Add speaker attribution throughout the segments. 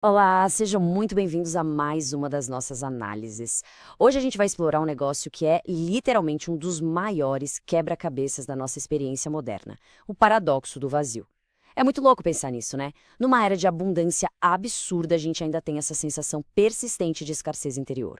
Speaker 1: Olá, sejam muito bem-vindos a mais uma das nossas análises. Hoje a gente vai explorar um negócio que é literalmente um dos maiores quebra-cabeças da nossa experiência moderna, o paradoxo do vazio. É muito louco pensar nisso, né? Numa era de abundância absurda, a gente ainda tem essa sensação persistente de escassez interior.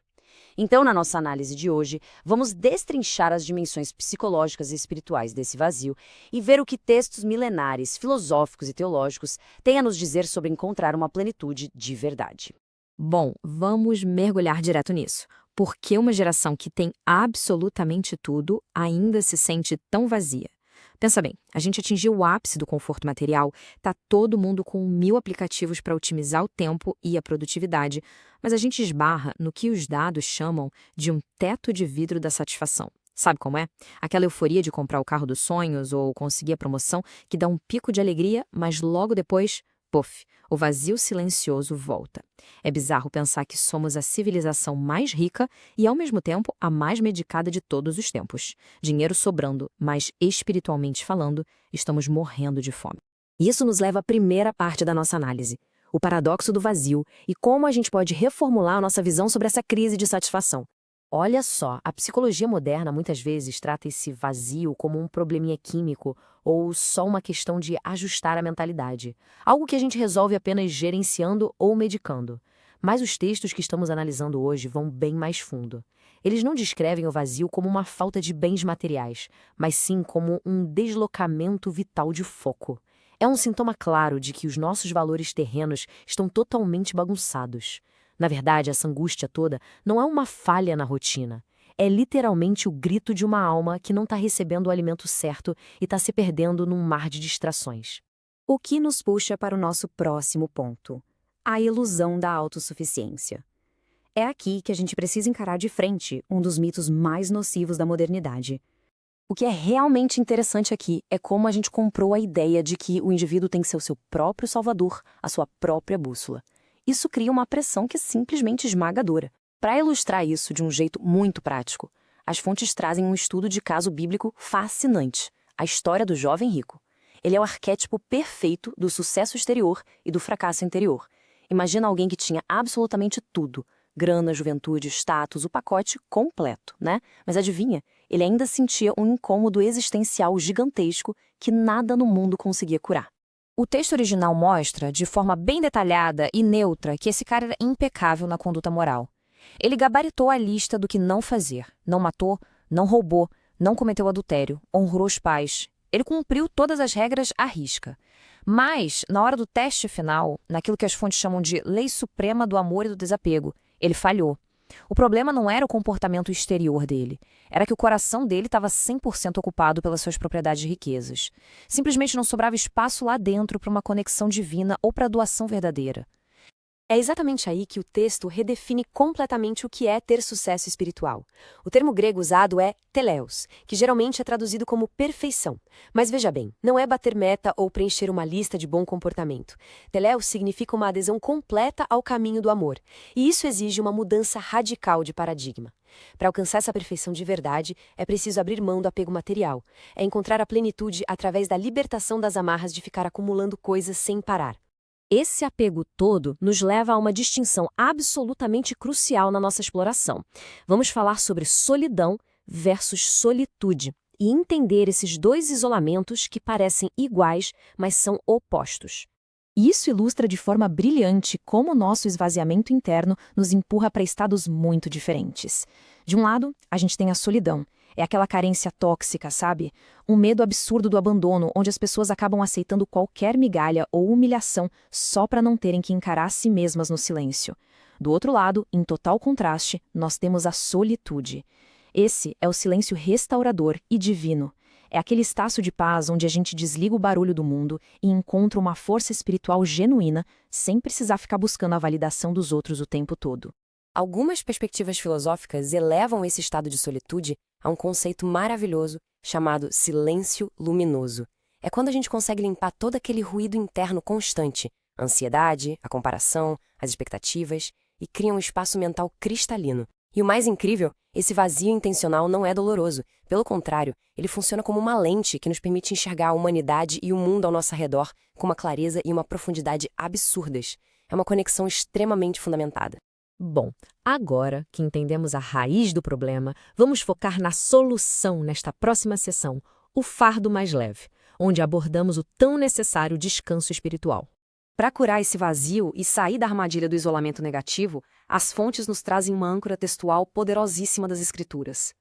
Speaker 1: Então, na nossa análise de hoje, vamos destrinchar as dimensões psicológicas e espirituais desse vazio e ver o que textos milenares, filosóficos e teológicos têm a nos dizer sobre encontrar uma plenitude de verdade.
Speaker 2: Bom, vamos mergulhar direto nisso. Por que uma geração que tem absolutamente tudo ainda se sente tão vazia? Pensa bem, a gente atingiu o ápice do conforto material, tá todo mundo com 1000 aplicativos para otimizar o tempo e a produtividade, mas a gente esbarra no que os dados chamam de um teto de vidro da satisfação. Sabe como é? Aquela euforia de comprar o carro dos sonhos ou conseguir a promoção que dá um pico de alegria, mas logo depois, puff, o vazio silencioso volta. É bizarro pensar que somos a civilização mais rica e, ao mesmo tempo, a mais medicada de todos os tempos. Dinheiro sobrando, mas espiritualmente falando, estamos morrendo de fome. Isso nos leva à primeira parte da nossa análise, o paradoxo do vazio e como a gente pode reformular a nossa visão sobre essa crise de satisfação. Olha só, a psicologia moderna muitas vezes trata esse vazio como um probleminha químico ou só uma questão de ajustar a mentalidade, algo que a gente resolve apenas gerenciando ou medicando. Mas os textos que estamos analisando hoje vão bem mais fundo. Eles não descrevem o vazio como uma falta de bens materiais, mas sim como um deslocamento vital de foco. É um sintoma claro de que os nossos valores terrenos estão totalmente bagunçados. Na verdade, essa angústia toda não é uma falha na rotina. É literalmente o grito de uma alma que não está recebendo o alimento certo e está se perdendo num mar de distrações. O que nos puxa para o nosso próximo ponto: a ilusão da autossuficiência. É aqui que a gente precisa encarar de frente um dos mitos mais nocivos da modernidade. O que é realmente interessante aqui é como a gente comprou a ideia de que o indivíduo tem que ser o seu próprio salvador, a sua própria bússola. Isso cria uma pressão que é simplesmente esmagadora. Para ilustrar isso de um jeito muito prático, as fontes trazem um estudo de caso bíblico fascinante, a história do jovem rico. Ele é o arquétipo perfeito do sucesso exterior e do fracasso interior. Imagina alguém que tinha absolutamente tudo: grana, juventude, status, o pacote completo, né? Mas adivinha? Ele ainda sentia um incômodo existencial gigantesco que nada no mundo conseguia curar. O texto original mostra, de forma bem detalhada e neutra, que esse cara era impecável na conduta moral. Ele gabaritou a lista do que não fazer. Não matou, não roubou, não cometeu adultério, honrou os pais. Ele cumpriu todas as regras à risca. Mas, na hora do teste final, naquilo que as fontes chamam de lei suprema do amor e do desapego, ele falhou. O problema não era o comportamento exterior dele, era que o coração dele estava 100% ocupado pelas suas propriedades e riquezas. Simplesmente não sobrava espaço lá dentro para uma conexão divina ou para a doação verdadeira. É exatamente aí que o texto redefine completamente o que é ter sucesso espiritual. O termo grego usado é teleos, que geralmente é traduzido como perfeição. Mas veja bem, não é bater meta ou preencher uma lista de bom comportamento. Teleos significa uma adesão completa ao caminho do amor, e isso exige uma mudança radical de paradigma. Para alcançar essa perfeição de verdade, é preciso abrir mão do apego material, é encontrar a plenitude através da libertação das amarras de ficar acumulando coisas sem parar. Esse apego todo nos leva a uma distinção absolutamente crucial na nossa exploração. Vamos falar sobre solidão versus solitude e entender esses dois isolamentos que parecem iguais, mas são opostos. Isso ilustra de forma brilhante como o nosso esvaziamento interno nos empurra para estados muito diferentes. De um lado, a gente tem a solidão. É aquela carência tóxica, sabe? Um medo absurdo do abandono, onde as pessoas acabam aceitando qualquer migalha ou humilhação só para não terem que encarar a si mesmas no silêncio. Do outro lado, em total contraste, nós temos a solitude. Esse é o silêncio restaurador e divino. É aquele espaço de paz onde a gente desliga o barulho do mundo e encontra uma força espiritual genuína, sem precisar ficar buscando a validação dos outros o tempo todo. Algumas perspectivas filosóficas elevam esse estado de solitude a um conceito maravilhoso chamado silêncio luminoso. É quando a gente consegue limpar todo aquele ruído interno constante, a ansiedade, a comparação, as expectativas, e cria um espaço mental cristalino. E o mais incrível, esse vazio intencional não é doloroso. Pelo contrário, ele funciona como uma lente que nos permite enxergar a humanidade e o mundo ao nosso redor com uma clareza e uma profundidade absurdas.
Speaker 3: É uma conexão extremamente fundamentada.
Speaker 2: Bom, agora que entendemos a raiz do problema, vamos focar na solução nesta próxima sessão, o fardo mais leve, onde abordamos o tão necessário descanso espiritual.
Speaker 1: Para curar esse vazio e sair da armadilha do isolamento negativo, as fontes nos trazem uma âncora textual poderosíssima das Escrituras.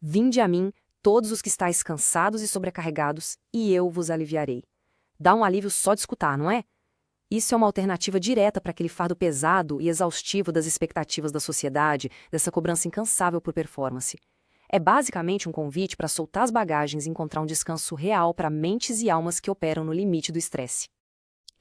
Speaker 1: Vinde a mim, todos os que estáis cansados e sobrecarregados, e eu vos aliviarei. Dá um alívio só de escutar, não é? Isso é uma alternativa direta para aquele fardo pesado e exaustivo das expectativas da sociedade, dessa cobrança incansável por performance. É basicamente um convite para soltar as bagagens e encontrar um descanso real para mentes e almas que operam no limite do estresse.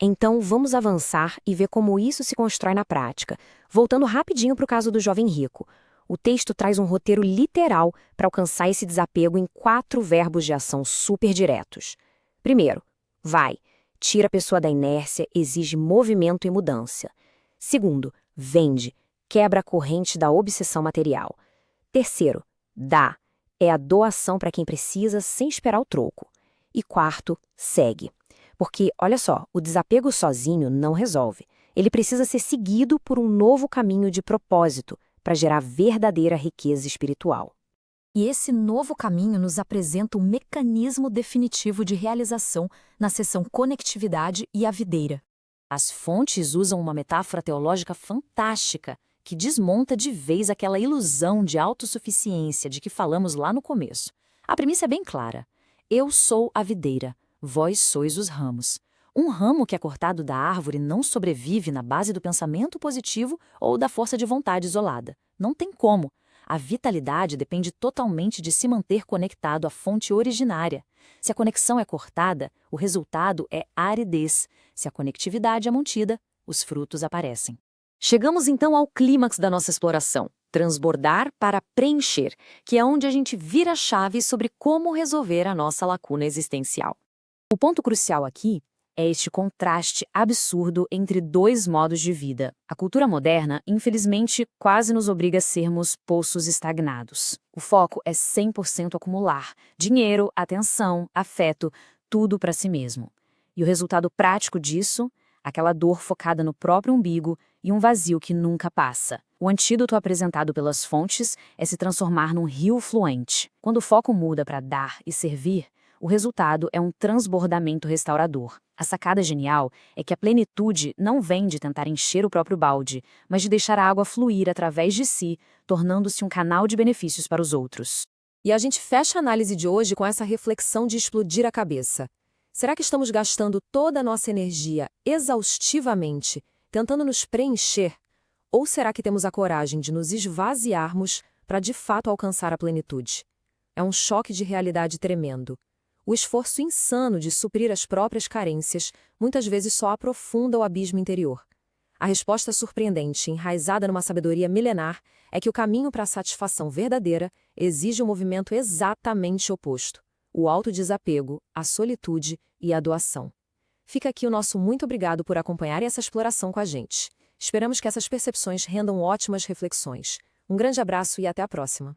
Speaker 2: Então, vamos avançar e ver como isso se constrói na prática. Voltando rapidinho para o caso do jovem rico. O texto traz um roteiro literal para alcançar esse desapego em 4 verbos de ação super diretos. Primeiro, vai. Tira a pessoa da inércia, exige movimento e mudança. Segundo, vende. Quebra a corrente da obsessão material. Terceiro, dá. É a doação para quem precisa sem esperar o troco. E quarto, segue. Porque, olha só, o desapego sozinho não resolve. Ele precisa ser seguido por um novo caminho de propósito para gerar verdadeira riqueza espiritual.
Speaker 4: E esse novo caminho nos apresenta o mecanismo definitivo de realização na seção Conectividade e a Videira.
Speaker 1: As fontes usam uma metáfora teológica fantástica que desmonta de vez aquela ilusão de autossuficiência de que falamos lá no começo. A premissa é bem clara. Eu sou a videira, vós sois os ramos. Um ramo que é cortado da árvore não sobrevive na base do pensamento positivo ou da força de vontade isolada. Não tem como. A vitalidade depende totalmente de se manter conectado à fonte originária. Se a conexão é cortada, o resultado é aridez. Se a conectividade é mantida, os frutos aparecem. Chegamos então ao clímax da nossa exploração, transbordar para preencher, que é onde a gente vira a chave sobre como resolver a nossa lacuna existencial. O ponto crucial aqui é este contraste absurdo entre 2 modos de vida. A cultura moderna, infelizmente, quase nos obriga a sermos poços estagnados. O foco é 100% acumular. Dinheiro, atenção, afeto, tudo para si mesmo. E o resultado prático disso? Aquela dor focada no próprio umbigo e um vazio que nunca passa. O antídoto apresentado pelas fontes é se transformar num rio fluente. Quando o foco muda para dar e servir, o resultado é um transbordamento restaurador. A sacada genial é que a plenitude não vem de tentar encher o próprio balde, mas de deixar a água fluir através de si, tornando-se um canal de benefícios para os outros.
Speaker 4: E a gente fecha a análise de hoje com essa reflexão de explodir a cabeça. Será que estamos gastando toda a nossa energia exaustivamente, tentando nos preencher? Ou será que temos a coragem de nos esvaziarmos para de fato alcançar a plenitude? É um choque de realidade tremendo. O esforço insano de suprir as próprias carências muitas vezes só aprofunda o abismo interior. A resposta surpreendente, enraizada numa sabedoria milenar, é que o caminho para a satisfação verdadeira exige um movimento exatamente oposto: o autodesapego, a solitude e a doação. Fica aqui o nosso muito obrigado por acompanhar essa exploração com a gente. Esperamos que essas percepções rendam ótimas reflexões. Um grande abraço e até a próxima.